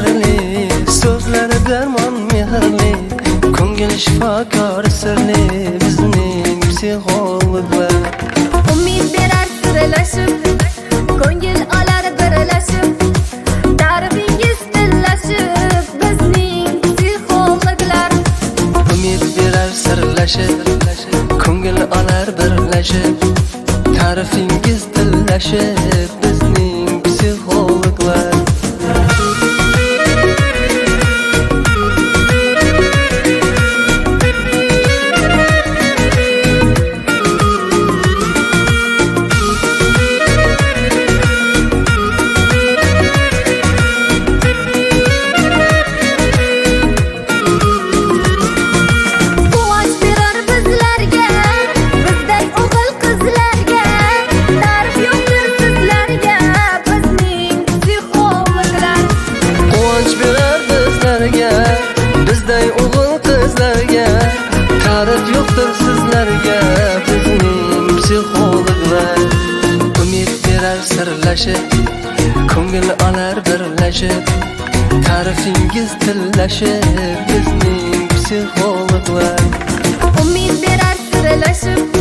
sirli, so'zlari darmon mehrli, ko'ngil shifokor sirli, bizning psixologlar. Umid berar sirlashib, ko'ngil olar birlashib, ta'rifingiz tillashib, bizning psixologlar. Umid berar sirlashib, ko'ngil olar birlashib, ta'rifingiz tillashib, bizning psixologlar. Bizday o'g'il qizlarga ta'rif yo'qdir sizlarga, bizning psixologlar. Umid berar sirlashib, ko'ngil olar birlashib, ta'rifingiz tillashib, bizning psixologlar. Umid berar sirlashib,